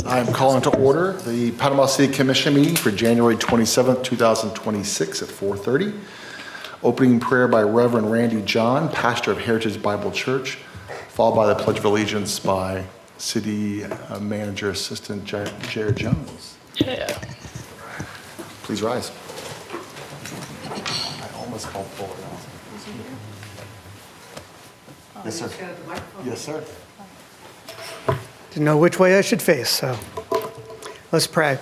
I am calling to order the Panama City Commission meeting for January 27th, 2026 at 4:30. Opening prayer by Reverend Randy John, pastor of Heritage Bible Church, followed by the Pledge of Allegiance by City Manager Assistant Jared Jones. Yeah. Please rise. I almost called forward. Yes, sir. Yes, sir. Didn't know which way I should face, so let's pray.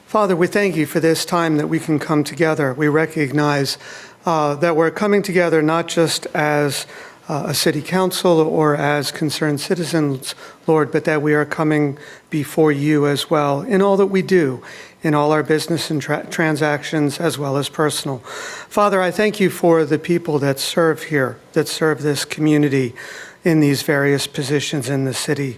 Father, we thank you for this time that we can come together. We recognize that we're coming together not just as a city council or as concerned citizens, Lord, but that we are coming before you as well in all that we do, in all our business and transactions as well as personal. Father, I thank you for the people that serve here, that serve this community in these various positions in the city.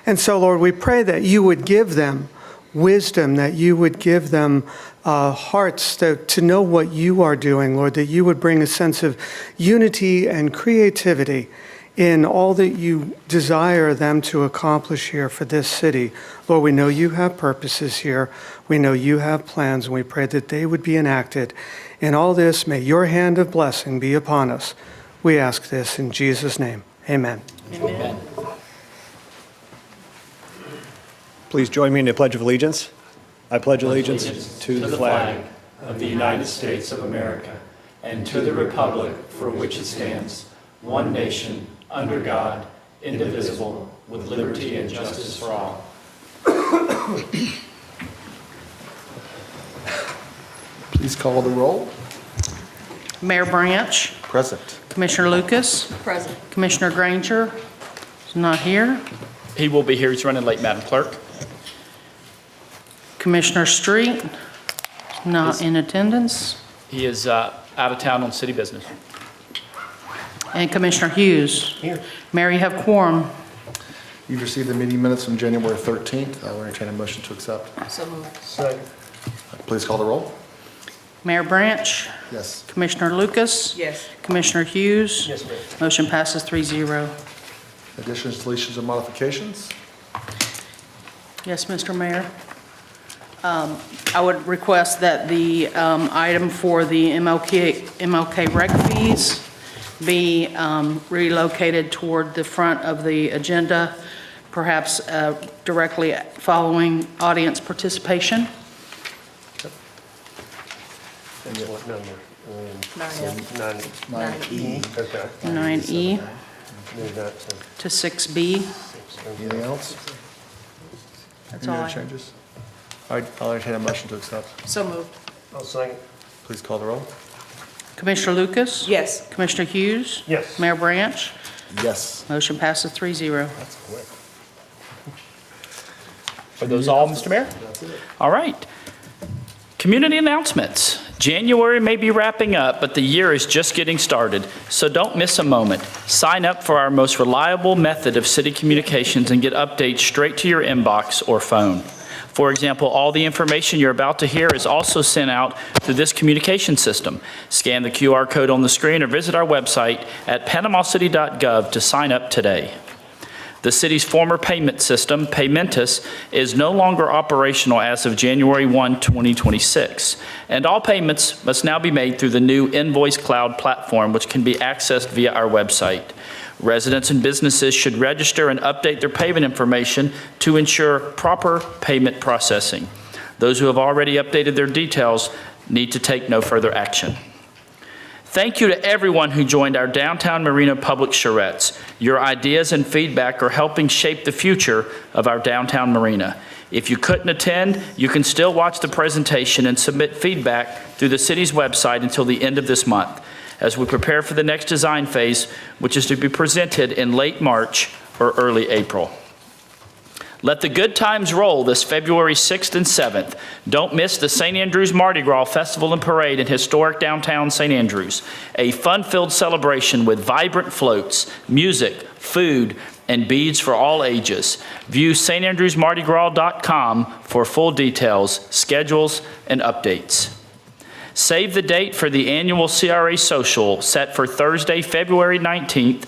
And so, Lord, we pray that you would give them wisdom, that you would give them hearts to know what you are doing, Lord, that you would bring a sense of unity and creativity in all that you desire them to accomplish here for this city. Lord, we know you have purposes here. We know you have plans, and we pray that they would be enacted. In all this, may your hand of blessing be upon us. We ask this in Jesus' name. Amen. Amen. Please join me in the Pledge of Allegiance. I pledge allegiance to the flag of the United States of America and to the republic for which it stands, one nation, under God, indivisible, with liberty and justice for all. Please call the roll. Mayor Branch, Present. Commissioner Lucas, Present. Commissioner Granger is not here, He will be here. He's running late, Madam Clerk. Commissioner Street not in attendance, He is out of town on city business. and Commissioner Hughes. Here. Mayor, you have quorum. You've received the meeting minutes from January 13th. I will entertain a motion to accept. So moved. Second. Please call the roll. Mayor Branch, Yes. Commissioner Lucas, Yes. Commissioner Hughes. Yes, ma'am. Motion passes 3-0. Additions, deletions, and modifications? Yes, Mr. Mayor. I would request that the item for the MLK rec fees be relocated toward the front of the agenda, perhaps directly following audience participation. And then what number? 9E. Okay. 9E Move that to to 6B. Anything else? That's Any all other I have. changes? I'll entertain a motion to accept. So moved. I'll second. Please call the roll. Commissioner Lucas? Yes. Commissioner Hughes? Yes. Mayor Branch? Yes. Motion passes 3-0. That's quick. Are those all, Mr. Mayor? That's it. All right. Community announcements. January may be wrapping up, but the year is just getting started, so don't miss a moment. Sign up for our most reliable method of city communications and get updates straight to your inbox or phone. For example, all the information you're about to hear is also sent out through this communication system. Scan the QR code on the screen or visit our website at panamacity.gov to sign up today. The city's former payment system, Paymentus, is no longer operational as of January 1, 2026, and all payments must now be made through the new Invoice Cloud platform, which can be accessed via our website. Residents and businesses should register and update their payment information to ensure proper payment processing. Those who have already updated their details need to take no further action. Thank you to everyone who joined our Downtown Marina Public Charrettes. Your ideas and feedback are helping shape the future of our downtown marina. If you couldn't attend, you can still watch the presentation and submit feedback through the city's website until the end of this month, as we prepare for the next design phase, which is to be presented in late March or early April. Let the good times roll this February 6th and 7th. Don't miss the St. Andrews Mardi Gras Festival and Parade in historic downtown St. Andrews, a fun-filled celebration with vibrant floats, music, food, and beads for all ages. View standrewsmardigras.com for full details, schedules, and updates. Save the date for the annual CRA Social set for Thursday, February 19th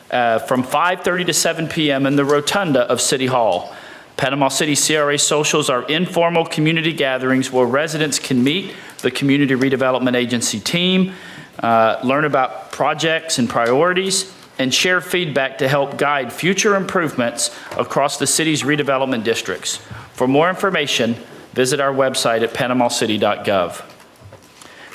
from 5:30 to 7 p.m. in the rotunda of City Hall. Panama City CRA Socials are informal community gatherings where residents can meet the Community Redevelopment Agency team, learn about projects and priorities, and share feedback to help guide future improvements across the city's redevelopment districts. For more information, visit our website at panamacity.gov.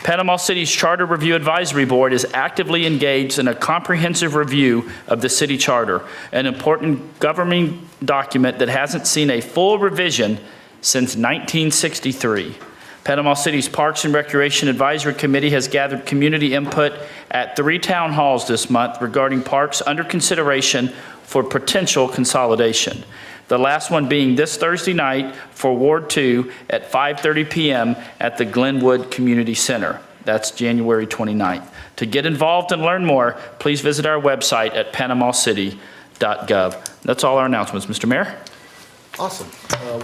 Panama City's Charter Review Advisory Board is actively engaged in a comprehensive review of the city charter, an important governing document that hasn't seen a full revision since 1963. Panama City's Parks and Recreation Advisory Committee has gathered community input at 3 town halls this month regarding parks under consideration for potential consolidation. The last one being this Thursday night for Ward 2 at 5:30 p.m. at the Glenwood Community Center. That's January 29th. To get involved and learn more, please visit our website at panamacity.gov. That's all our announcements, Mr. Mayor. Awesome.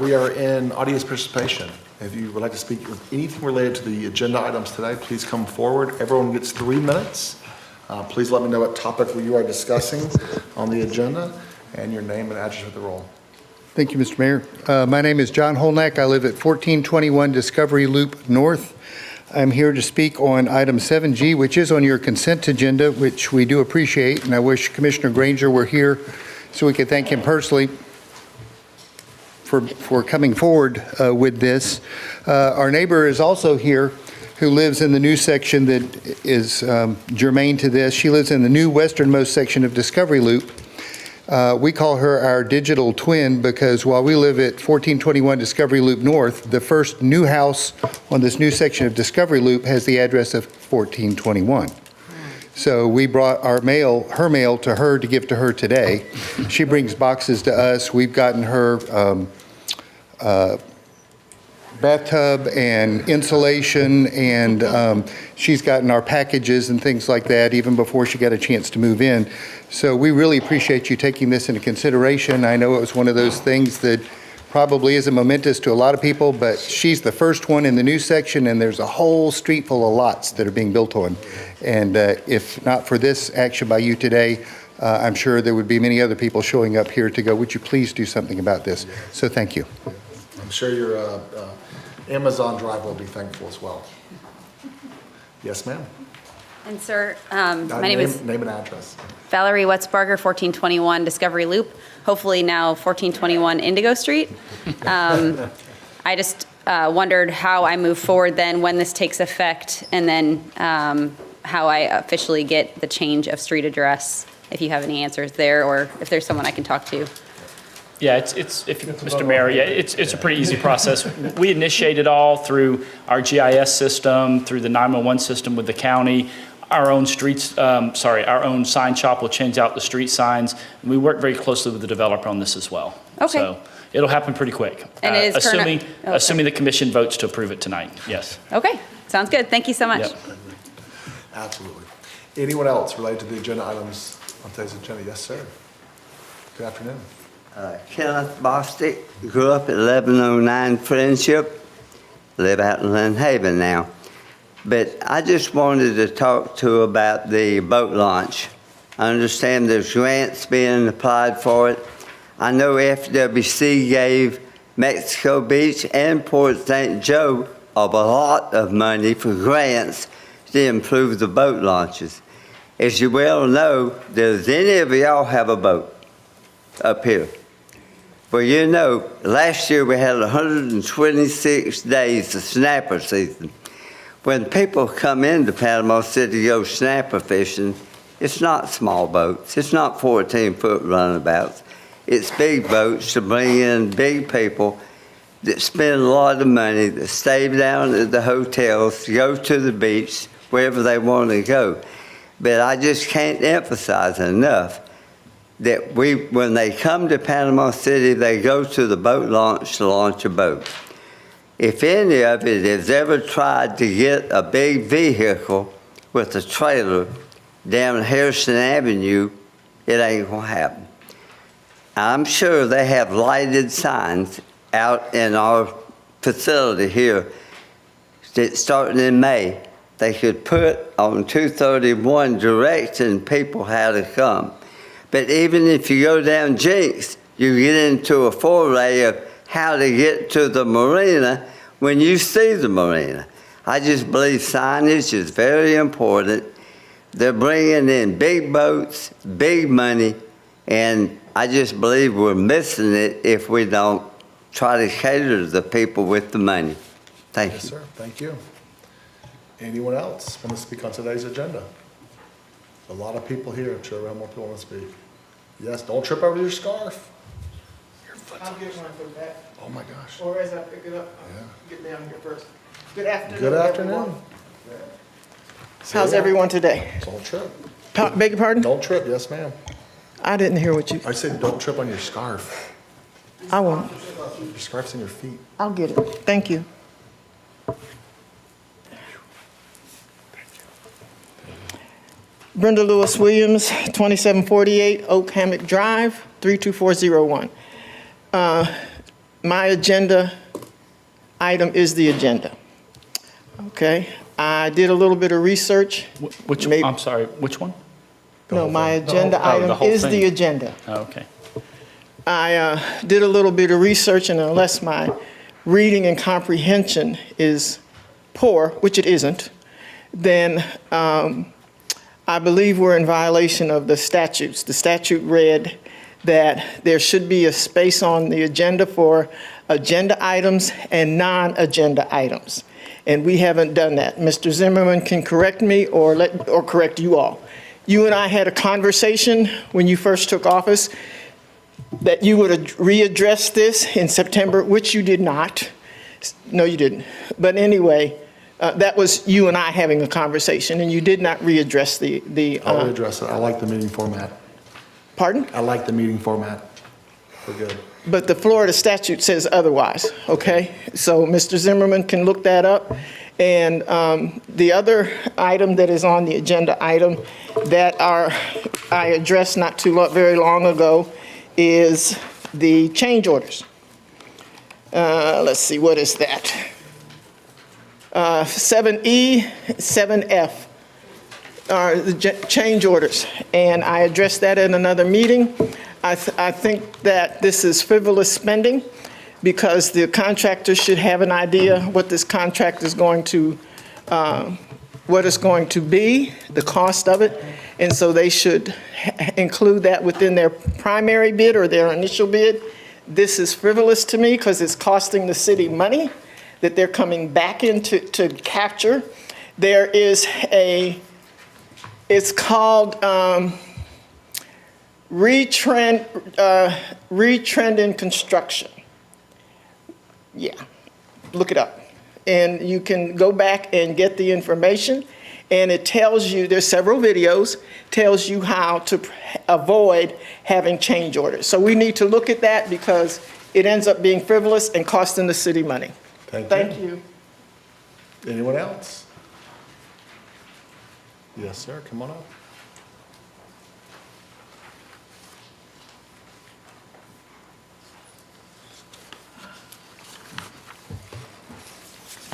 We are in audience participation. If you would like to speak with anything related to the agenda items today, please come forward. Everyone gets 3 minutes. Please let me know what topic you are discussing on the agenda and your name and address for the roll. Thank you, Mr. Mayor. My name is John Holnack. I live at 1421 Discovery Loop North. I'm here to speak on item 7G, which is on your consent agenda, which we do appreciate, and I wish Commissioner Granger were here so we could thank him personally for coming forward with this. Our neighbor is also here who lives in the new section that is germane to this. She lives in the new westernmost section of Discovery Loop. We call her our digital twin because while we live at 1421 Discovery Loop North, the first new house on this new section of Discovery Loop has the address of 1421. So we brought her mail to her to give to her today. She brings boxes to us. We've gotten her bathtub and insulation, and she's gotten our packages and things like that even before she got a chance to move in. So we really appreciate you taking this into consideration. I know it was one of those things that probably isn't momentous to a lot of people, but she's the first one in the new section, and there's a whole street full of lots that are being built on. And if not for this action by you today, I'm sure there would be many other people showing up here to go, would you please do something about this? So thank you. I'm sure your Amazon drive will be thankful as well. Yes, ma'am. And sir, my name is Name and address. Valerie Wetzbarger, 1421 Discovery Loop, hopefully now 1421 Indigo Street. I just wondered how I move forward then when this takes effect, and then how I officially get the change of street address, if you have any answers there, or if there's someone I can talk to. Yeah, Mr. Mayor, yeah, it's a pretty easy process. We initiate it all through our GIS system, through the 911 system with the county. Our own our own sign shop will change out the street signs. And we work very closely with the developer on this as well. Okay. So it'll happen pretty quick. And it is assuming the commission votes to approve it tonight, yes. Okay, sounds good. Thank you so much. Yep. Absolutely. Anyone else related to the agenda items on today's agenda? Yes, sir. Good afternoon. Kenneth Bostick, grew up at 1109 Friendship, live out in Lynn Haven now. But I just wanted to talk to about the boat launch. I understand there's grants being applied for it. I know FWC gave Mexico Beach and Port St. Joe a lot of money for grants to improve the boat launches. As you well know, does any of y'all have a boat up here? Well, you know, last year we had 126 days of snapper season. When people come into Panama City to go snapper fishing, it's not small boats. It's not 14-foot runabouts. It's big boats to bring in big people that spend a lot of money, that stay down at the hotels, go to the beach, wherever they want to go. But I just can't emphasize enough that when they come to Panama City, they go to the boat launch to launch a boat. If any of it has ever tried to get a big vehicle with a trailer down Harrison Avenue, it ain't gonna happen. I'm sure they have lighted signs out in our facility here that starting in May, they could put on 231 directing people how to come. But even if you go down Jinx, you get into a foray of how to get to the marina when you see the marina. I just believe signage is very important. They're bringing in big boats, big money, and I just believe we're missing it if we don't try to cater to the people with the money. Thank Yes, you. sir. Thank you. Anyone else want to speak on today's agenda? A lot of people here. I'm sure we have more people want to speak. Yes, don't trip over your scarf. Your foot's I'll get one for that, Oh, my gosh. or as I pick it up, Yeah. get down here first. Good afternoon, Good afternoon. everyone. How's everyone today? Don't trip. Beg your pardon? Don't trip. Yes, ma'am. I didn't hear what you, I said don't trip on your scarf. I won't. Your scarf's in your feet. I'll get it. Thank you. Brenda Lewis Williams, 2748 Oak Hammock Drive, 32401. My agenda item is the agenda. Okay? I did a little bit of research. Which, Maybe- I'm sorry, which one? No, my thing. agenda Oh, the item whole is the thing. agenda. Oh, okay. I did a little bit of research, and unless my reading and comprehension is poor, which it isn't, then I believe we're in violation of the statutes. The statute read that there should be a space on the agenda for agenda items and non-agenda items, and we haven't done that. Mr. Zimmerman can correct me or correct you all. You and I had a conversation when you first took office that you would readdress this in September, which you did not. No, you didn't. But anyway, that was you and I having a conversation, and you did not readdress the I'll readdress it. I like the meeting format. pardon? I like the meeting format. We're good. But the Florida statute says otherwise, okay? So Mr. Zimmerman can look that up. And the other item that is on the agenda item that I addressed not very long ago is the change orders. Let's see, what is that? 7E, 7F are the change orders, and I addressed that in another meeting. I think that this is frivolous spending because the contractor should have an idea what this contract is going to, what it's going to be, the cost of it, and so they should include that within their primary bid or their initial bid. This is frivolous to me because it's costing the city money that they're coming back into to capture. There is it's called retrend in construction. Yeah, look it up. And you can go back and get the information, and it tells you, there's several videos, tells you how to avoid having change orders. So we need to look at that because it ends up being frivolous and costing the city money. Thank you. Anyone else? Yes, sir. Come on up.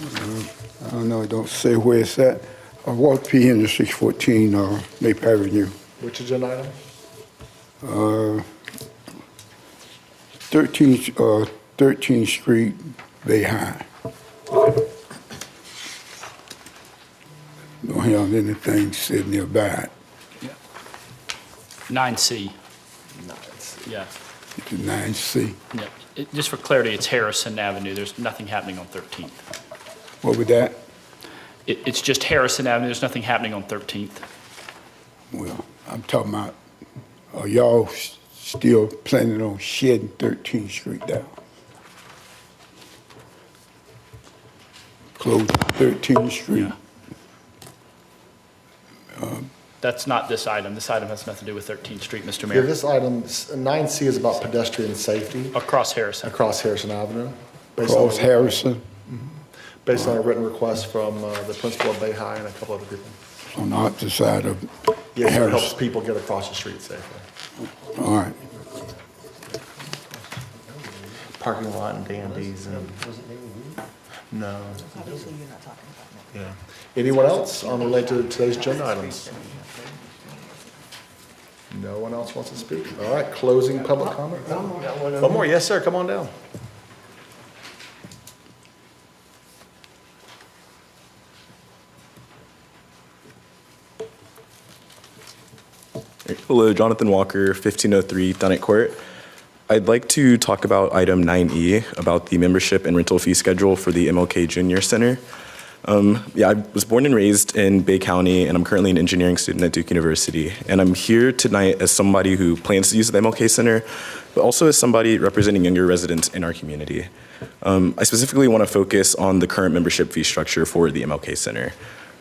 I don't know, it don't say where it's at. Walter P. Henry, 614 Maple Avenue. Which agenda item? 13th Street, Bay High. Don't have anything said nearby. 9C. Yeah. It's a 9C. Yeah. Just for clarity, it's Harrison Avenue. There's nothing happening on 13th. What was that? It's just Harrison Avenue. There's nothing happening on 13th. Well, I'm talking about, are y'all still planning on shedding 13th Street down? Close 13th Street. That's not this item. This item has nothing to do with 13th Street, Mr. Yeah, Mayor. this item, 9C is about pedestrian safety Across Harrison. across Harrison Avenue. Based on- Cross Harrison, Based on a written request from the principal of Bay High and a couple other people. on the opposite side of Yes, it helps Harrison. people get across the street safely. All right. Parking lot and dandies and. No. Yeah. Anyone else on related to today's agenda items? No one else wants to speak? All right, closing public comment? One more, yes, sir, come on down. Hello, Jonathan Walker, 1503 Dunnet Court. I'd like to talk about item 9E, about the membership and rental fee schedule for the MLK Junior Center. I was born and raised in Bay County, and I'm currently an engineering student at Duke University. And I'm here tonight as somebody who plans to use the MLK Center, but also as somebody representing younger residents in our community. I specifically want to focus on the current membership fee structure for the MLK Center.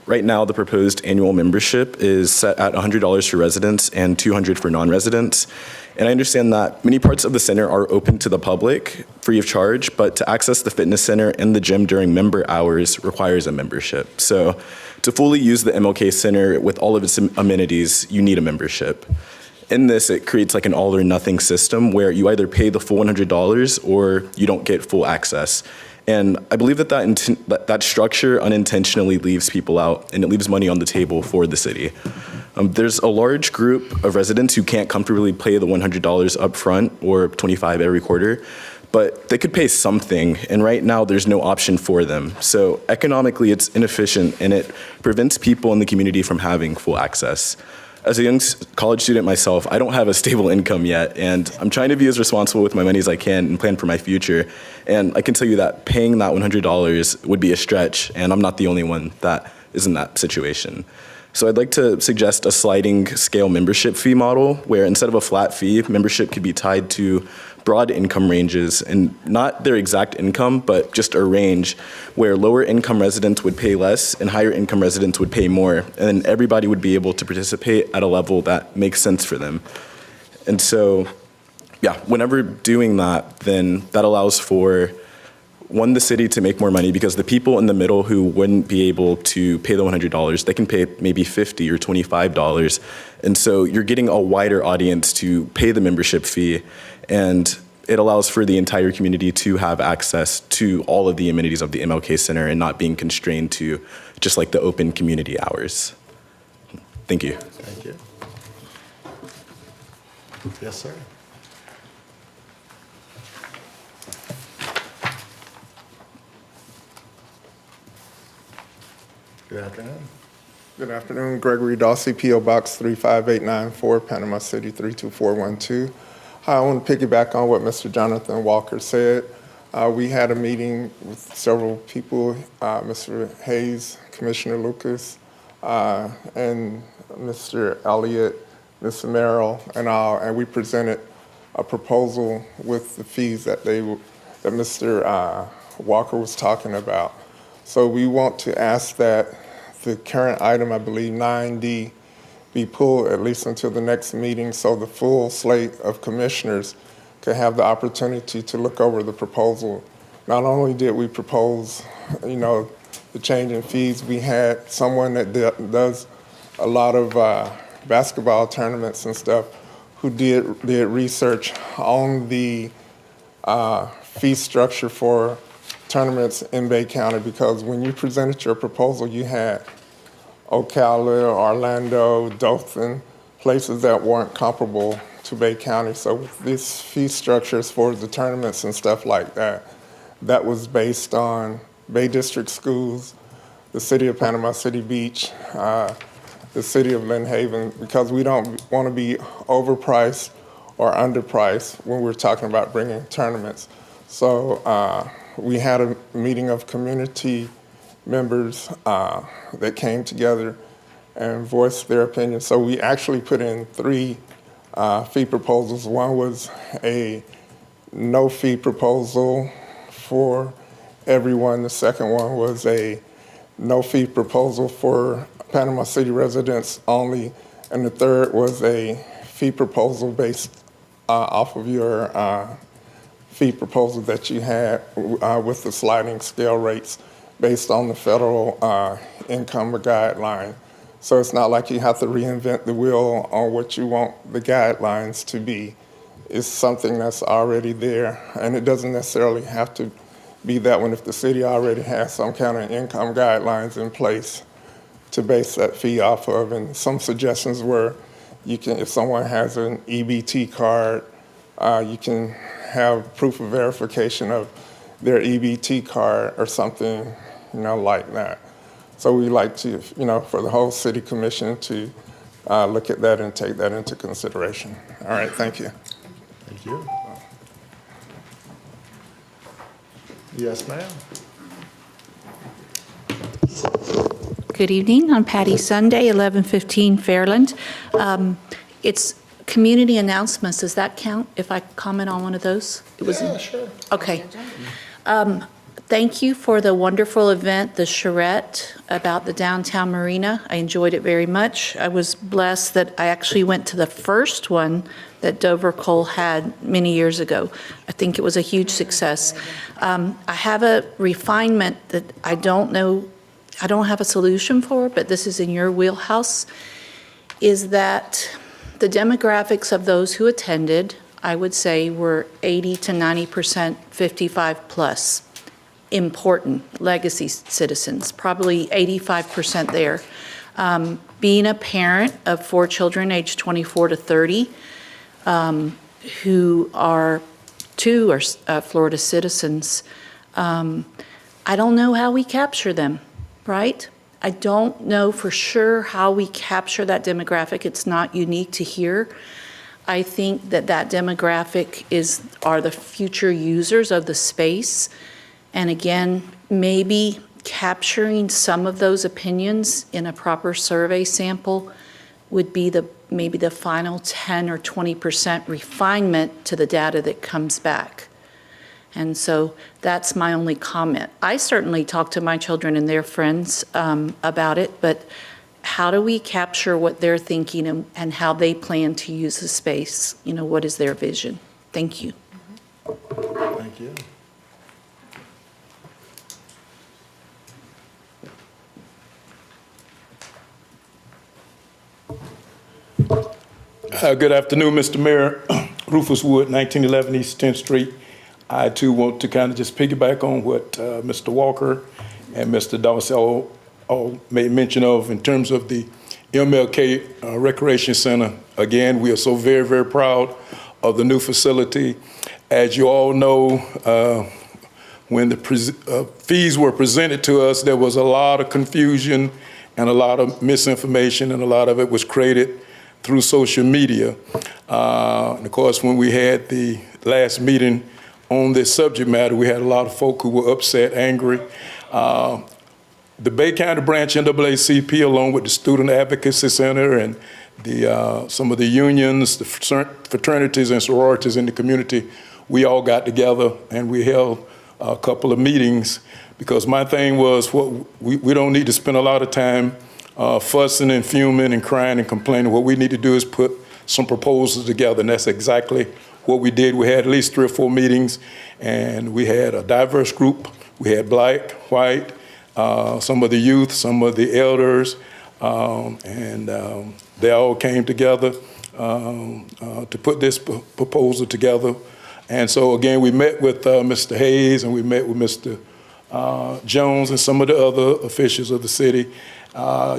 Right now, the proposed annual membership is set at $100 for residents and $200 for non-residents. And I understand that many parts of the center are open to the public, free of charge, but to access the fitness center and the gym during member hours requires a membership. So to fully use the MLK Center with all of its amenities, you need a membership. In this, it creates like an all or nothing system where you either pay the full $100 or you don't get full access. And I believe that that structure unintentionally leaves people out, and it leaves money on the table for the city. There's a large group of residents who can't comfortably pay the $100 up front or $25 every quarter, but they could pay something, and right now there's no option for them. So economically, it's inefficient, and it prevents people in the community from having full access. As a young college student myself, I don't have a stable income yet, and I'm trying to be as responsible with my money as I can and plan for my future. And I can tell you that paying that $100 would be a stretch, and I'm not the only one that is in that situation. So I'd like to suggest a sliding scale membership fee model where instead of a flat fee, membership could be tied to broad income ranges, and not their exact income, but just a range where lower income residents would pay less and higher income residents would pay more. And then everybody would be able to participate at a level that makes sense for them. And so, yeah, whenever doing that, then that allows for, one, the city to make more money because the people in the middle who wouldn't be able to pay the $100, they can pay maybe $50 or $25. And so you're getting a wider audience to pay the membership fee, and it allows for the entire community to have access to all of the amenities of the MLK Center and not being constrained to just like the open community hours. Thank you. Thank you. Yes, sir. Good afternoon. Good afternoon, Gregory Dawsey, P.O. Box 35894, Panama City 32412. Hi, I want to piggyback on what Mr. Jonathan Walker said. We had a meeting with several people, Mr. Hayes, Commissioner Lucas, and Mr. Elliott, Ms. Merrill, and all, and we presented a proposal with the fees that Mr. Walker was talking about. So we want to ask that the current item, I believe 9D, be pulled at least until the next meeting so the full slate of commissioners can have the opportunity to look over the proposal. Not only did we propose, the change in fees, we had someone that does a lot of basketball tournaments and stuff who did research on the fee structure for tournaments in Bay County, because when you presented your proposal, you had Ocala, Orlando, Dothan, places that weren't comparable to Bay County. So with these fee structures for the tournaments and stuff like that, that was based on Bay District schools, the city of Panama City Beach, the city of Lynn Haven, because we don't want to be overpriced or underpriced when we're talking about bringing tournaments. So we had a meeting of community members that came together and voiced their opinion. So we actually put in 3 fee proposals. One was a no fee proposal for everyone. The second one was a no fee proposal for Panama City residents only. And the third was a fee proposal based off of your fee proposal that you had with the sliding scale rates based on the federal income guideline. So it's not like you have to reinvent the wheel on what you want the guidelines to be. It's something that's already there, and it doesn't necessarily have to be that one if the city already has some kind of income guidelines in place to base that fee off of. And some suggestions were You can, if someone has an EBT card, you can have proof of verification of their EBT card or something, like that. So we like to, for the whole city commission to look at that and take that into consideration. All right, thank you. Thank you. Yes, ma'am. Good evening. I'm Patty Sunday, 1115 Fairland. It's community announcements. Does that count if I comment on one of those? Yeah, sure. Okay. Thank you for the wonderful event, the charrette about the downtown marina. I enjoyed it very much. I was blessed that I actually went to the first one that Dover Cole had many years ago. I think it was a huge success. I have a refinement that I don't have a solution for, but this is in your wheelhouse, is that the demographics of those who attended, I would say, were 80 to 90% 55 plus. Important legacy citizens, probably 85% there. Being a parent of 4 children aged 24 to 30, who are 2 are Florida citizens, I don't know how we capture them, right? I don't know for sure how we capture that demographic. It's not unique to here. I think that demographic are the future users of the space. And again, maybe capturing some of those opinions in a proper survey sample would be maybe the final 10 or 20% refinement to the data that comes back. And so that's my only comment. I certainly talk to my children and their friends about it, but how do we capture what they're thinking and how they plan to use the space? What is their vision? Thank you. Thank you. Good afternoon, Mr. Mayor. Rufus Wood, 1911 East 10th Street. I, too, want to kind of just piggyback on what Mr. Walker and Mr. Dawson all made mention of in terms of the MLK Recreation Center. Again, we are so very, very proud of the new facility. As you all know, when the fees were presented to us, there was a lot of confusion and a lot of misinformation, and a lot of it was created through social media. And of course, when we had the last meeting on this subject matter, we had a lot of folk who were upset, angry. The Bay County Branch NAACP, along with the Student Advocacy Center and some of the unions, the fraternities and sororities in the community, we all got together and we held a couple of meetings, because my thing was, we don't need to spend a lot of time fussing and fuming and crying and complaining. What we need to do is put some proposals together, and that's exactly what we did. We had at least 3 or 4 meetings, and we had a diverse group. We had black, white, some of the youth, some of the elders, and they all came together to put this proposal together. And so again, we met with Mr. Hayes, and we met with Mr. Jones and some of the other officials of the city.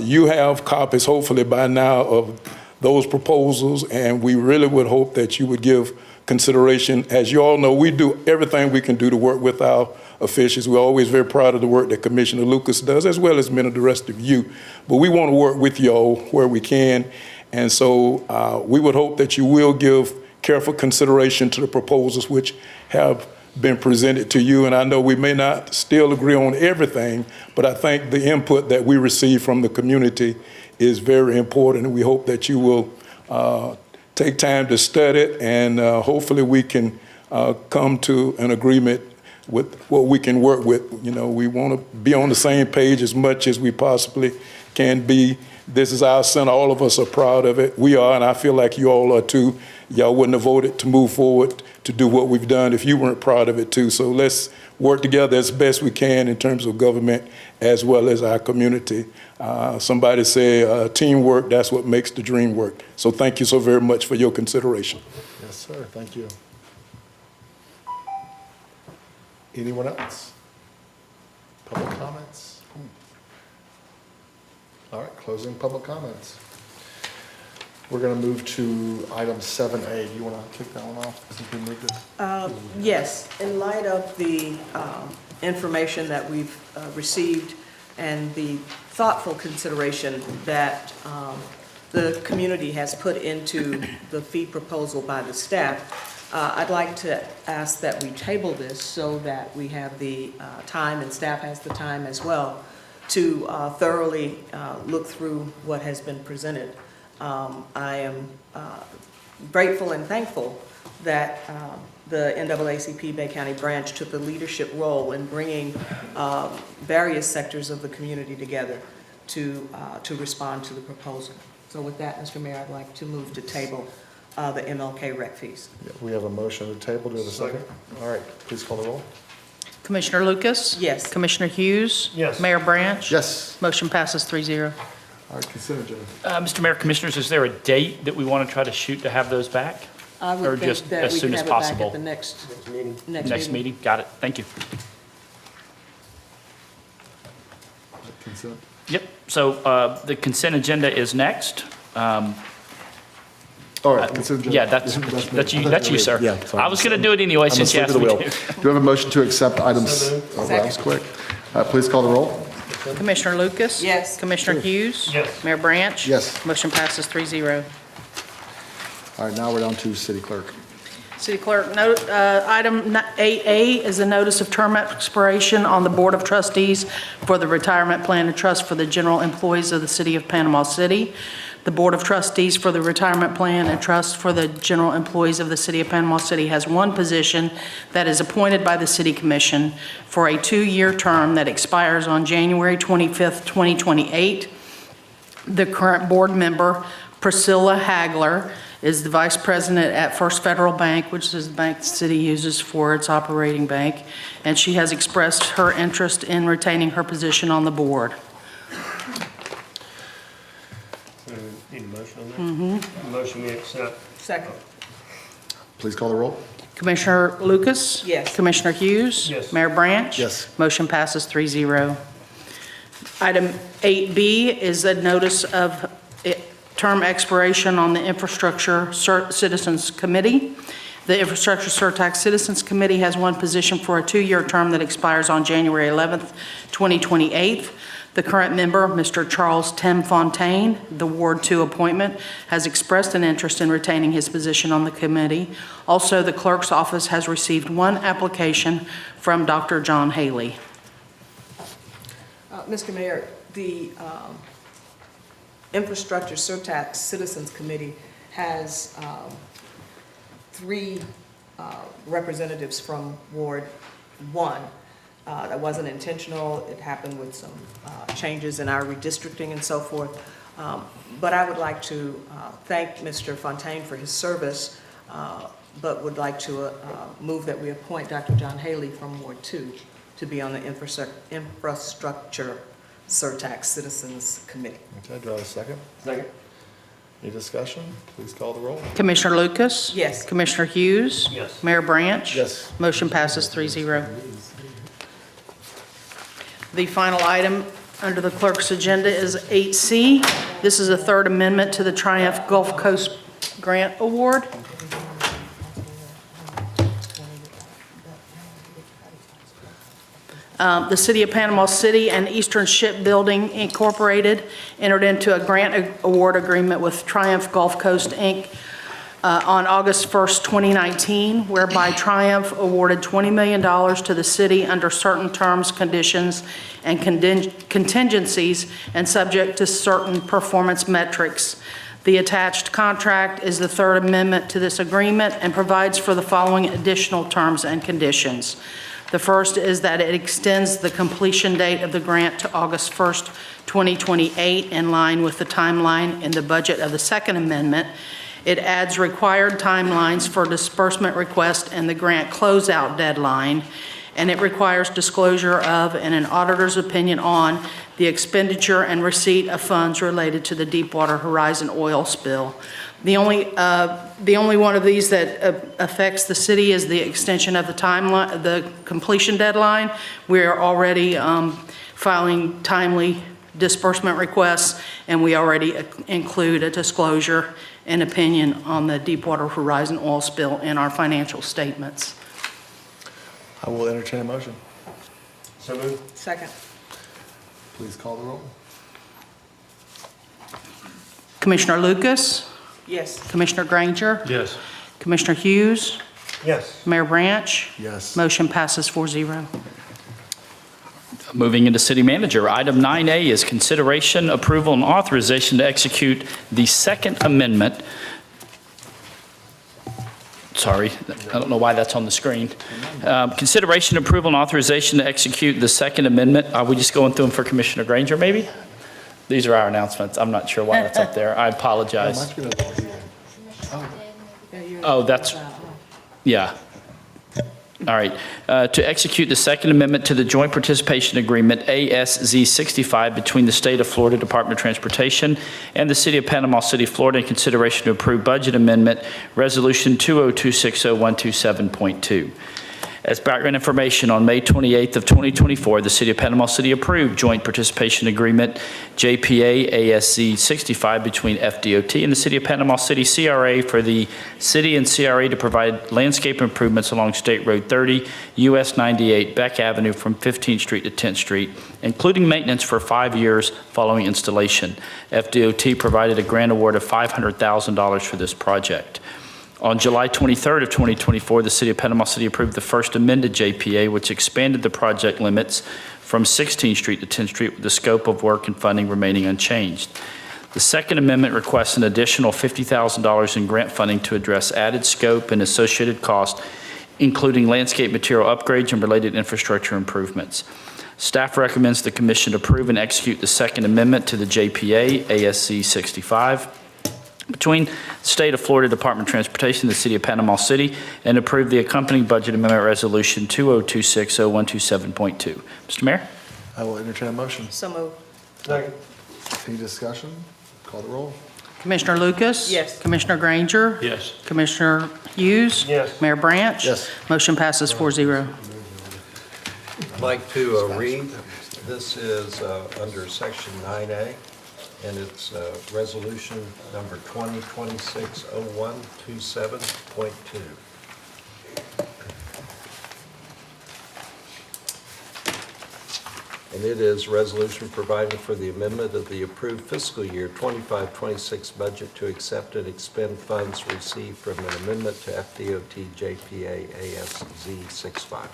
You have copies, hopefully by now, of those proposals, and we really would hope that you would give consideration. As you all know, we do everything we can do to work with our officials. We're always very proud of the work that Commissioner Lucas does, as well as many of the rest of you. But we want to work with y'all where we can, and so we would hope that you will give careful consideration to the proposals which have been presented to you. And I know we may not still agree on everything, but I think the input that we receive from the community is very important, and we hope that you will take time to study it, and hopefully we can come to an agreement with what we can work with. We want to be on the same page as much as we possibly can be. This is our center. All of us are proud of it. We are, and I feel like you all are too. Y'all wouldn't have voted to move forward to do what we've done if you weren't proud of it too. So let's work together as best we can in terms of government as well as our community. Somebody say teamwork, that's what makes the dream work. So thank you so very much for your consideration. Yes, sir. Thank you. Anyone else? Public comments? All right, closing public comments. We're going to move to item 7A. Do you want to kick that one off since we moved it? Yes, in light of the information that we've received and the thoughtful consideration that the community has put into the fee proposal by the staff, I'd like to ask that we table this so that we have the time, and staff has the time as well, to thoroughly look through what has been presented. I am grateful and thankful that the NAACP Bay County branch took a leadership role in bringing various sectors of the community together to respond to the proposal. So with that, Mr. Mayor, I'd like to move to table the MLK rec fees. Yeah, we have a motion to table. Do we have a second? All right, please call the roll. Commissioner Lucas? Yes. Commissioner Hughes? Yes. Mayor Branch? Yes. Motion passes 3-0. All right, consent agenda. Mr. Mayor, Commissioners, is there a date that we want to try to shoot to have those back? I Or would just think that as we soon could as have it back possible? at the next Next meeting? Got it. Thank you. Consent. Yep. So the consent agenda is next. All right, consent agenda. Yeah, that's me. that's you, sir. Yeah, sorry. I was going to do it anyway I'm since you asleep asked at the me wheel. to. Do we have a motion to accept items? Oh, that was quick. Please call the roll. Commissioner Lucas? Yes. Commissioner Hughes? Yes. Mayor Branch? Yes. Motion passes 3-0. All right, now we're down to city clerk. City Clerk, item 8A is a notice of term expiration on the Board of Trustees for the Retirement Plan and Trust for the general employees of the City of Panama City. The Board of Trustees for the Retirement Plan and Trust for the general employees of the City of Panama City has one position that is appointed by the City Commission for a 2-year term that expires on January 25th, 2028. The current board member, Priscilla Hagler, is the Vice President at First Federal Bank, which is the bank the city uses for its operating bank, and she has expressed her interest in retaining her position on the board. Need a motion on that? Motion we accept. Second. Please call the roll. Commissioner Lucas? Yes. Commissioner Hughes? Yes. Mayor Branch? Yes. Motion passes 3-0. Item 8B is a notice of term expiration on the Infrastructure Citizens Committee. The Infrastructure Surtax Citizens Committee has one position for a 2-year term that expires on January 11th, 2028. The current member, Mr. Charles Tim Fontaine, the Ward 2 appointment, has expressed an interest in retaining his position on the committee. Also, the clerk's office has received one application from Dr. John Haley. Mr. Mayor, the Infrastructure Surtax Citizens Committee has 3 representatives from Ward 1. That wasn't intentional. It happened with some changes in our redistricting and so forth. But I would like to thank Mr. Fontaine for his service, but would like to move that we appoint Dr. John Haley from Ward 2 to be on the Infrastructure Surtax Citizens Committee. Okay, do I have a second? Second. Any discussion? Please call the roll. Commissioner Lucas? Yes. Commissioner Hughes? Yes. Mayor Branch? Yes. Motion passes 3-0. The final item under the clerk's agenda is 8C. This is a third amendment to the Triumph Gulf Coast Grant Award. The City of Panama City and Eastern Shipbuilding Incorporated entered into a grant award agreement with Triumph Gulf Coast, Inc. On August 1st, 2019, whereby Triumph awarded $20 million to the city under certain terms, conditions, and contingencies, and subject to certain performance metrics. The attached contract is the third amendment to this agreement and provides for the following additional terms and conditions. The first is that it extends the completion date of the grant to August 1st, 2028, in line with the timeline in the budget of the second amendment. It adds required timelines for disbursement request and the grant closeout deadline, and it requires disclosure of and an auditor's opinion on the expenditure and receipt of funds related to the Deepwater Horizon oil spill. The only one of these that affects the city is the extension of the timeline, the completion deadline. We are already filing timely disbursement requests, and we already include a disclosure an opinion on the Deepwater Horizon oil spill in our financial statements. I will entertain a motion. So moved. Second. Please call the roll. Commissioner Lucas? Yes. Commissioner Granger? Yes. Commissioner Hughes? Yes. Mayor Branch? Yes. Motion passes 4-0. Moving into city manager, item 9A is consideration, approval, and authorization to execute the second amendment. Sorry, I don't know why that's on the screen. Consideration, approval, and authorization to execute the second amendment. Are we just going through them for Commissioner Granger, maybe? These are our announcements. I'm not sure why that's up there. I apologize. Oh, that's, yeah. All right. To execute the Second Amendment to the Joint Participation Agreement, ASZ 65, between the State of Florida Department of Transportation and the City of Panama City, Florida, in consideration to approve Budget Amendment Resolution 20260-127.2. As background information, on May 28th of 2024, the City of Panama City approved Joint Participation Agreement JPA ASZ 65 between FDOT and the City of Panama City CRA for the City and CRA to provide landscape improvements along State Road 30, US 98, Beck Avenue from 15th Street to 10th Street, including maintenance for 5 years following installation. FDOT provided a grant award of $500,000 for this project. On July 23rd of 2024, the City of Panama City approved the first amended JPA, which expanded the project limits from 16th Street to 10th Street with the scope of work and funding remaining unchanged. The second amendment requests an additional $50,000 in grant funding to address added scope and associated costs, including landscape material upgrades and related infrastructure improvements. Staff recommends the Commission approve and execute the second amendment to the JPA ASC 65 between the State of Florida Department of Transportation and the City of Panama City, and approve the accompanying Budget Amendment Resolution 20260-127.2. Mr. Mayor? I will entertain a motion. So moved. Second. Any discussion? Call the roll. Commissioner Lucas? Yes. Commissioner Granger? Yes. Commissioner Hughes? Yes. Mayor Branch? Yes. Motion passes 4-0. I'd like to read, this is under Section 9A, and it's Resolution Number 2026-0127.2. And it is resolution providing for the amendment of the approved fiscal year 25-26 budget to accept and expend funds received from an amendment to FDOT JPA ASZ 65.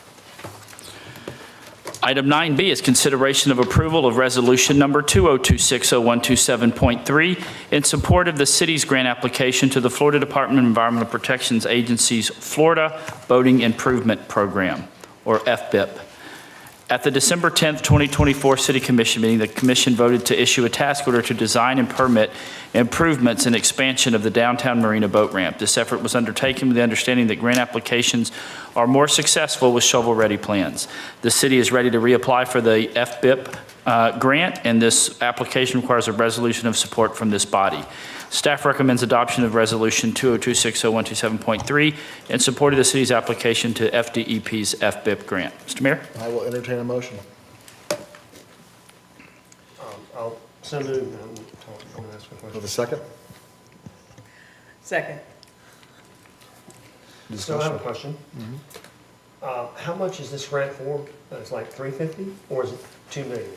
Item 9B is consideration of approval of resolution number 20260-127.3 in support of the city's grant application to the Florida Department of Environmental Protection's agency's Florida Boating Improvement Program, or FBIP. At the December 10th, 2024 City Commission meeting, the Commission voted to issue a task order to design and permit improvements and expansion of the downtown marina boat ramp. This effort was undertaken with the understanding that grant applications are more successful with shovel-ready plans. The city is ready to reapply for the FBIP grant, and this application requires a resolution of support from this body. Staff recommends adoption of Resolution 20260-127.3 in support of the city's application to FDEP's FBIP grant. Mr. Mayor? I will entertain a motion. I'll send it. With a second? Second. So I have a question. How much is this grant for? It's like $350, or is it $2 million?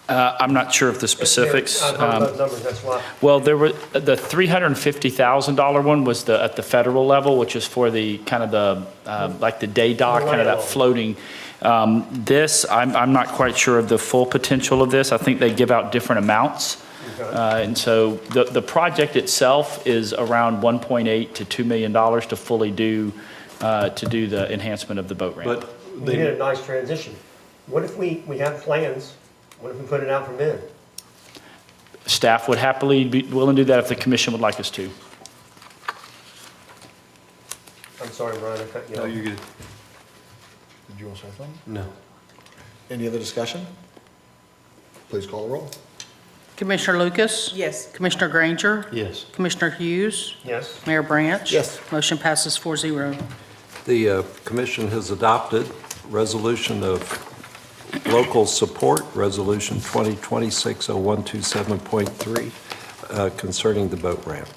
I'm not sure of the specifics. I've heard those numbers, that's why. Well, there were, the $350,000 one was at the federal level, which is for the kind of the, like the day dock, kind of that floating. This, I'm not quite sure of the full potential of this. I think they give out different amounts. And so the project itself is around $1.8 to $2 million to fully do the enhancement of the boat ramp. But we did a nice transition. What if we have plans? What if we put it out for bid? Staff would happily be willing to do that if the commission would like us to. I'm sorry, Brian, I cut you off. No, you're good. Did you want to say something? No. Any other discussion? Please call the roll. Commissioner Lucas? Yes. Commissioner Granger? Yes. Commissioner Hughes? Yes. Mayor Branch? Yes. Motion passes 4-0. The Commission has adopted resolution of local support, Resolution 2026-0127.3, concerning the boat ramp.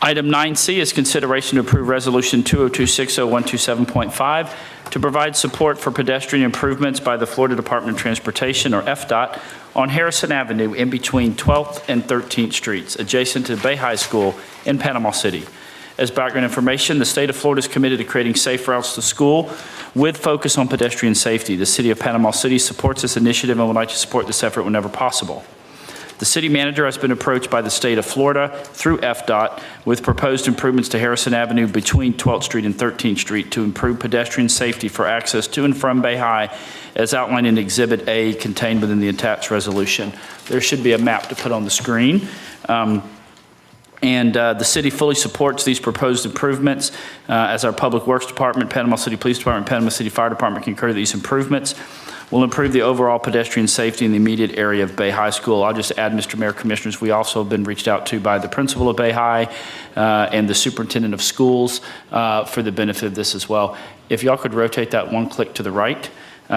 Item 9C is consideration to approve Resolution 20260-127.5 to provide support for pedestrian improvements by the Florida Department of Transportation, or FDOT, on Harrison Avenue in between 12th and 13th Streets, adjacent to Bay High School in Panama City. As background information, the state of Florida is committed to creating safe routes to school with focus on pedestrian safety. The city of Panama City supports this initiative and would like to support this effort whenever possible. The city manager has been approached by the state of Florida through FDOT with proposed improvements to Harrison Avenue between 12th Street and 13th Street to improve pedestrian safety for access to and from Bay High, as outlined in Exhibit A contained within the attached resolution. There should be a map to put on the screen. The city fully supports these proposed improvements as our Public Works Department, Panama City Police Department, Panama City Fire Department concur that these improvements will improve the overall pedestrian safety in the immediate area of Bay High School. I'll just add, Mr. Mayor, Commissioners, we also have been reached out to by the principal of Bay High and the superintendent of schools for the benefit of this as well. If y'all could rotate that one click to the right.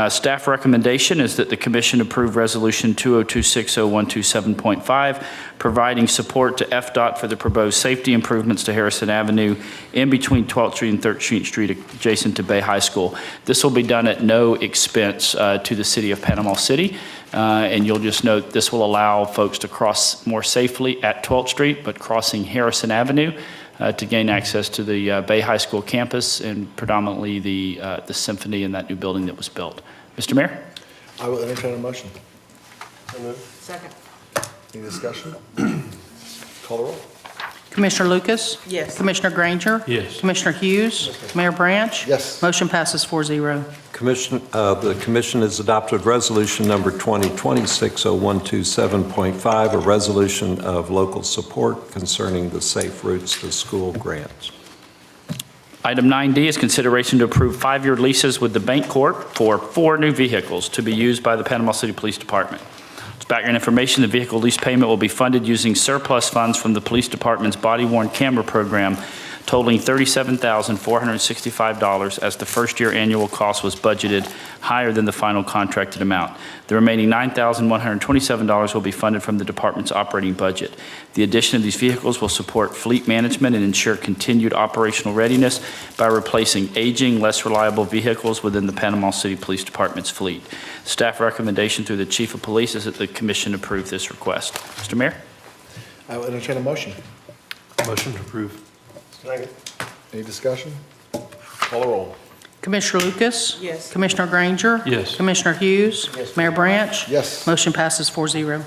Staff recommendation is that the commission approve Resolution 20260-127.5, providing support to FDOT for the proposed safety improvements to Harrison Avenue in between 12th Street and 13th Street adjacent to Bay High School. This will be done at no expense to the city of Panama City. And you'll just note this will allow folks to cross more safely at 12th Street, but crossing Harrison Avenue to gain access to the Bay High School campus and predominantly the Symphony and that new building that was built. Mr. Mayor? I will entertain a motion. Second. Any discussion? Call the roll. Commissioner Lucas? Yes. Commissioner Granger? Yes. Commissioner Hughes? Mayor Branch? Yes. Motion passes 4-0. The commission has adopted resolution number 2020-60127.5, a resolution of local support concerning the Safe Routes to School grants. Item 9D is consideration to approve 5-year leases with the Bank Corp for 4 new vehicles to be used by the Panama City Police Department. As background information, the vehicle lease payment will be funded using surplus funds from the police department's body-worn camera program, totaling $37,465 as the first-year annual cost was budgeted higher than the final contracted amount. The remaining $9,127 will be funded from the department's operating budget. The addition of these vehicles will support fleet management and ensure continued operational readiness by replacing aging, less reliable vehicles within the Panama City Police Department's fleet. Staff recommendation through the Chief of Police is that the commission approve this request. Mr. Mayor? I will entertain a motion. Motion to approve. Second. Any discussion? Call the roll. Commissioner Lucas? Yes. Commissioner Granger? Yes. Commissioner Hughes? Yes. Mayor Branch? Yes. Motion passes 4-0. All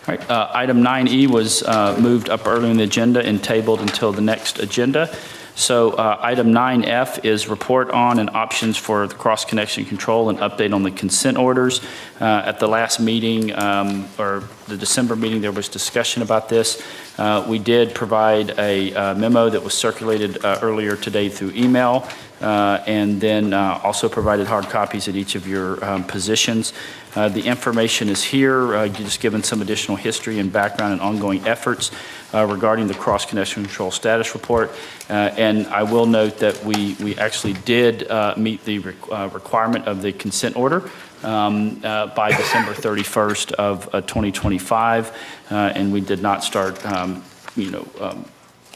right, item 9E was moved up early in the agenda and tabled until the next agenda. So item 9F is report on and options for the cross-connection control and update on the consent orders. At the last meeting, or the December meeting, there was discussion about this. We did provide a memo that was circulated earlier today through email, and then also provided hard copies at each of your positions. The information is here, just given some additional history and background and ongoing efforts regarding the cross-connection control status report. And I will note that we actually did meet the requirement of the consent order by December 31st of 2025, and we did not start,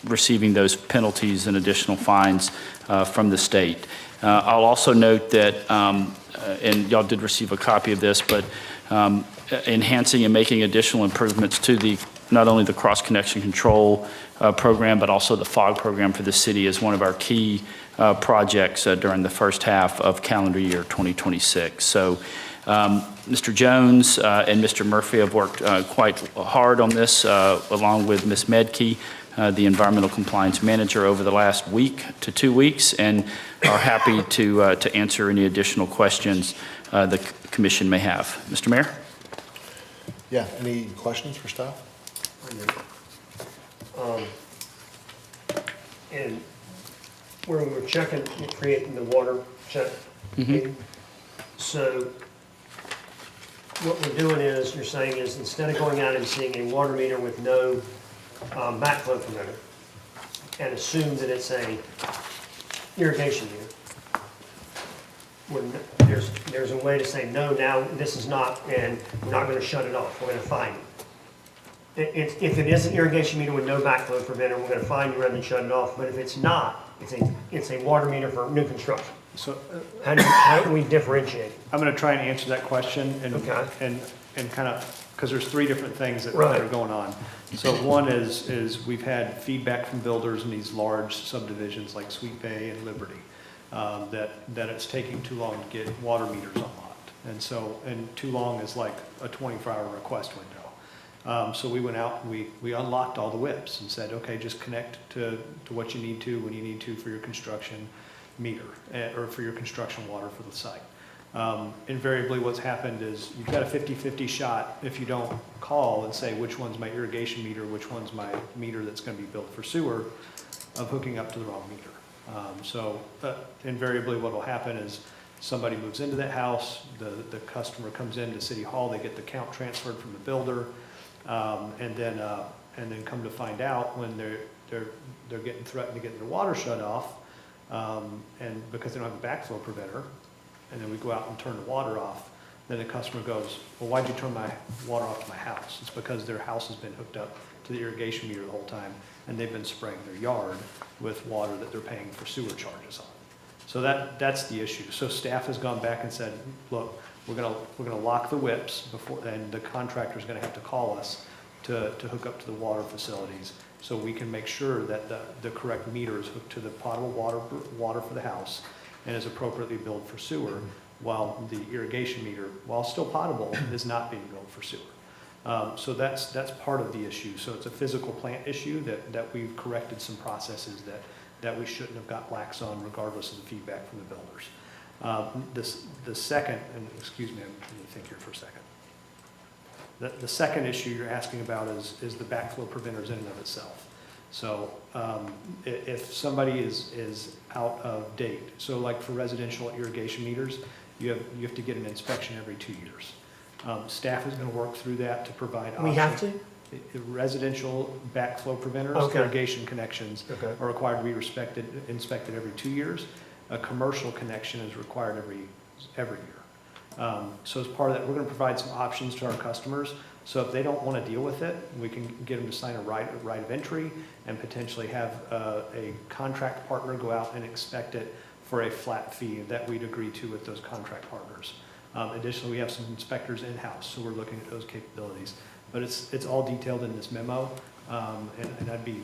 receiving those penalties and additional fines from the state. I'll also note that, and y'all did receive a copy of this, but enhancing and making additional improvements to the not only the cross-connection control program, but also the FOG program for the city is one of our key projects during the first half of calendar year 2026. So Mr. Jones and Mr. Murphy have worked quite hard on this, along with Ms. Medke, the environmental compliance manager, over the last week to 2 weeks, and are happy to answer any additional questions the commission may have. Mr. Mayor? Yeah, any questions for staff? And where we were checking, creating the water check. So what we're doing is, you're saying is, instead of going out and seeing a water meter with no backflow preventer, and assume that it's a irrigation meter, when there's a way to say, no, now this is not, and we're not going to shut it off, we're going to find it. if it is an irrigation meter with no backflow preventer, we're gonna fine you rather than shut it off. But if it's not, it's a water meter for new construction. So How do we differentiate? I'm going to try and answer that question Okay. and kind of, because there's three different things that Right. are going on. So one is we've had feedback from builders in these large subdivisions like Sweet Bay and Liberty, that it's taking too long to get water meters unlocked. And too long is like a 24-hour request window. So we went out and we unlocked all the whips and said, okay, just connect to what you need to when you need to for your construction meter or for your construction water for the site. Invariably what's happened is you've got a 50-50 shot if you don't call and say which one's my irrigation meter, which one's my meter that's going to be built for sewer, of hooking up to the wrong meter. Invariably what will happen is somebody moves into that house, the customer comes into City Hall, they get the count transferred from the builder, and then come to find out when they're getting threatened to get their water shut off, and because they don't have a backflow preventer, and then we go out and turn the water off, then the customer goes, well, why'd you turn my water off to my house? It's because their house has been hooked up to the irrigation meter the whole time, and they've been spraying their yard with water that they're paying for sewer charges on. So that's the issue. So staff has gone back and said, look, we're gonna lock the whips before, and the contractor's gonna have to call us to hook up to the water facilities, so we can make sure that the correct meter is hooked to the potable water for the house and is appropriately billed for sewer, while the irrigation meter, while still potable, is not being billed for sewer. So that's part of the issue. So it's a physical plant issue that we've corrected some processes that we shouldn't have got lax on, regardless of the feedback from the builders. The second, and excuse me, let me think here for a second. The second issue you're asking about is the backflow preventers in and of itself. So if somebody is out of date, so like for residential irrigation meters, you have to get an inspection every 2 years. Staff is going to work through that to provide options. We have to? Residential backflow preventers, Okay. irrigation connections Okay. are required to be inspected every 2 years. A commercial connection is required every year. So as part of that, we're going to provide some options to our customers. So if they don't want to deal with it, we can get them to sign a right of entry and potentially have a contract partner go out and inspect it for a flat fee that we'd agree to with those contract partners. Additionally, we have some inspectors in-house, so we're looking at those capabilities. But it's all detailed in this memo, and I'd be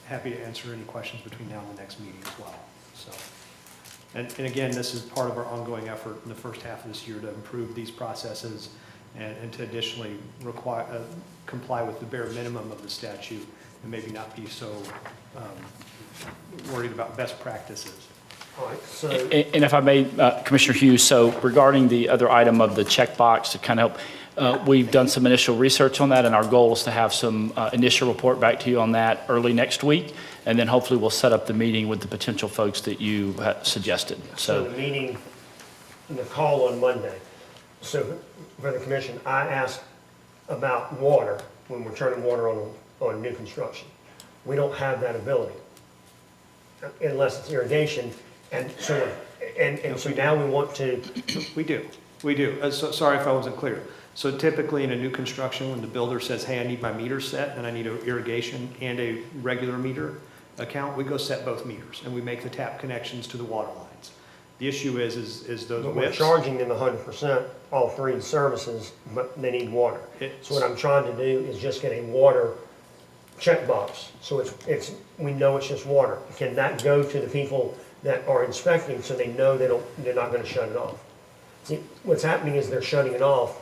happy to answer any questions between now and the next meeting as well. So, and again, this is part of our ongoing effort in the first half of this year to improve these processes and to additionally comply with the bare minimum of the statute and maybe not be so worried about best practices. All right, so. And if I may, Commissioner Hughes, so regarding the other item of the checkbox to kind of help, we've done some initial research on that, and our goal is to have some initial report back to you on that early next week, and then hopefully we'll set up the meeting with the potential folks that you suggested. So the meeting, the call on Monday. So for the commission, I asked about water when we're turning water on new construction. We don't have that ability unless it's irrigation. And so now we want to. We do. So, sorry if I wasn't clear. So typically in a new construction, when the builder says, hey, I need my meter set and I need an irrigation and a regular meter account, we go set both meters and we make the tap connections to the water lines. The issue is those But we're whips. charging them 100%, all three services, but they need water. So what I'm trying to do is just get a water checkbox. So we know it's just water. Can that go to the people that are inspecting so they know they're not going to shut it off? See, what's happening is they're shutting it off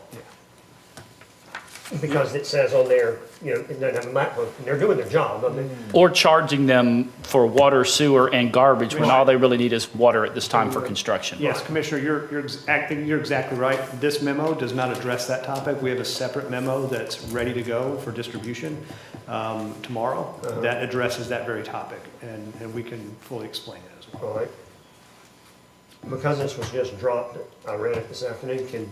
because it says on there, it doesn't have a MacBook, and they're doing their job. I mean, Or charging them for water, sewer, and garbage when all they really need is water at this time for construction. Yes, Commissioner, you're exactly right. This memo does not address that topic. We have a separate memo that's ready to go for distribution tomorrow that addresses that very topic, and we can fully explain it as well. All right. Because this was just dropped, I read it this afternoon, can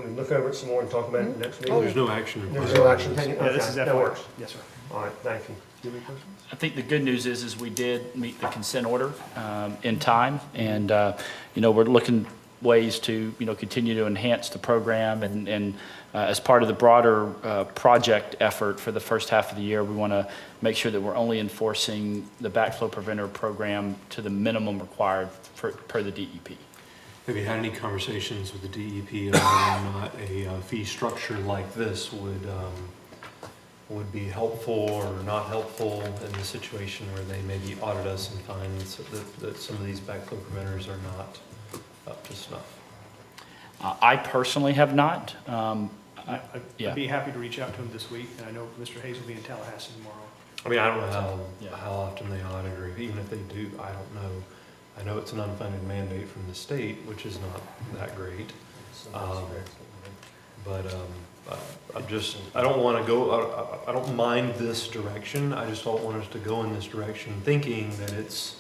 we look over it some more and talk about it next meeting? There's no action. There's no action taken? Yeah, this is Okay, FYI. that works. Yes, sir. All right, thank you. I think the good news is we did meet the consent order in time, and we're looking ways to continue to enhance the program and as part of the broader project effort for the first half of the year, we want to make sure that we're only enforcing the backflow preventer program to the minimum required per the DEP. Have you had any conversations with the DEP on whether or not a fee structure like this would be helpful or not helpful in the situation where they maybe audit us and find that some of these backflow preventers are not up to snuff? I personally have not. I'd be happy to reach out to him this week, and I know Mr. Hayes will be in Tallahassee tomorrow. I mean, I don't know how often they audit, or even if they do, I don't know. I know it's an unfunded mandate from the state, which is not that great. I don't want to go, I don't mind this direction. I just don't want us to go in this direction thinking that it's,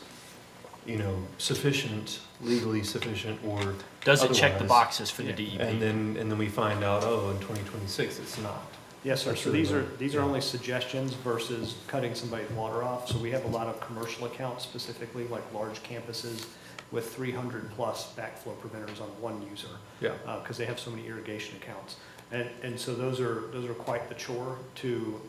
sufficient, legally sufficient, or Does it check the otherwise. boxes for the DEP? And then we find out, in 2026, it's not. Yes, sir. That's So really these are only suggestions versus cutting somebody's water off. So we have a lot of commercial accounts specifically, like large campuses with 300 plus backflow preventers on one user. Yeah. Because they have so many irrigation accounts. And so those are quite the chore to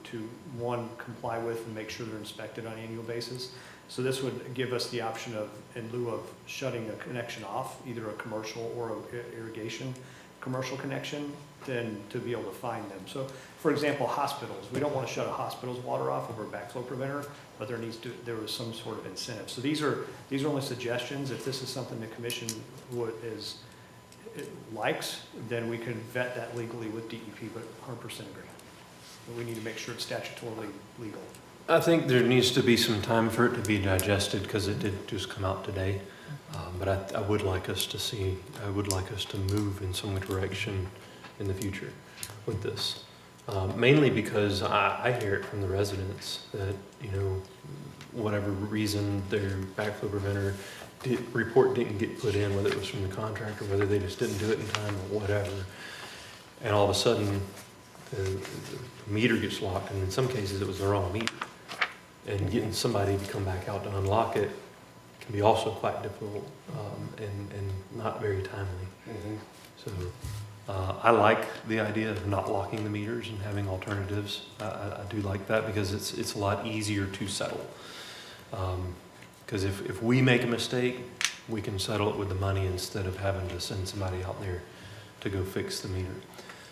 one, comply with and make sure they're inspected on an annual basis. So this would give us the option of, in lieu of shutting a connection off, either a commercial or a irrigation commercial connection, then to be able to find them. So, for example, hospitals, we don't want to shut a hospital's water off over a backflow preventer, but there was some sort of incentive. So these are only suggestions. If this is something the commission likes, then we can vet that legally with DEP, but 100% agree. But we need to make sure it's statutorily legal. I think there needs to be some time for it to be digested, because it did just come out today. But I would like us to move in some direction in the future with this. Mainly because I hear it from the residents that, whatever reason their backflow preventer report didn't get put in, whether it was from the contractor, whether they just didn't do it in time or whatever. And all of a sudden, the meter gets locked, and in some cases it was the wrong meter. And getting somebody to come back out to unlock it can be also quite difficult and not very timely. So I like the idea of not locking the meters and having alternatives. I do like that, because it's a lot easier to settle. Because if we make a mistake, we can settle it with the money instead of having to send somebody out there to go fix the meter.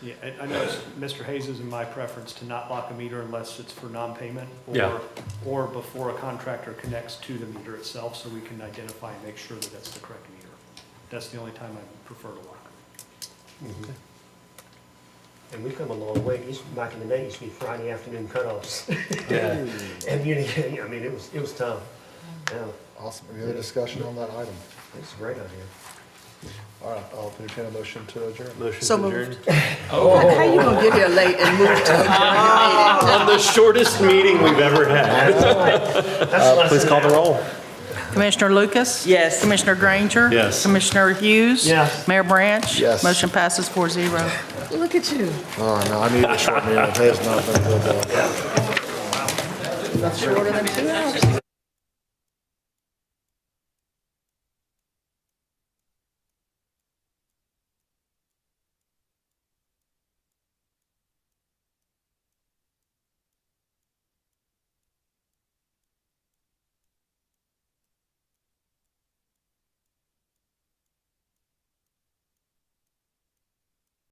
Yeah, I know Mr. Hayes is in my preference to not lock a meter unless it's for non-payment or before a contractor connects to the meter itself, so we can identify and make sure that that's the correct meter. That's the only time I prefer to lock it. And we've come a long way. Back in the day, it used to be Friday afternoon cutoffs. Yeah. And I mean, it was tough. Yeah, Awesome. Any other discussion on that item? it's a great idea. All right, I'll entertain a motion to adjourn. Motion So to moved. adjourn. How you gonna get here late and move to On the shortest meeting we've ever had. Please call the roll. Commissioner Lucas? Yes. Commissioner Granger? Yes. Commissioner Hughes? Yes. Mayor Branch? Yes. Motion passes 4-0. Look at you. Oh, no, I need a short meeting. It has not been good. Shorter than 2 hours.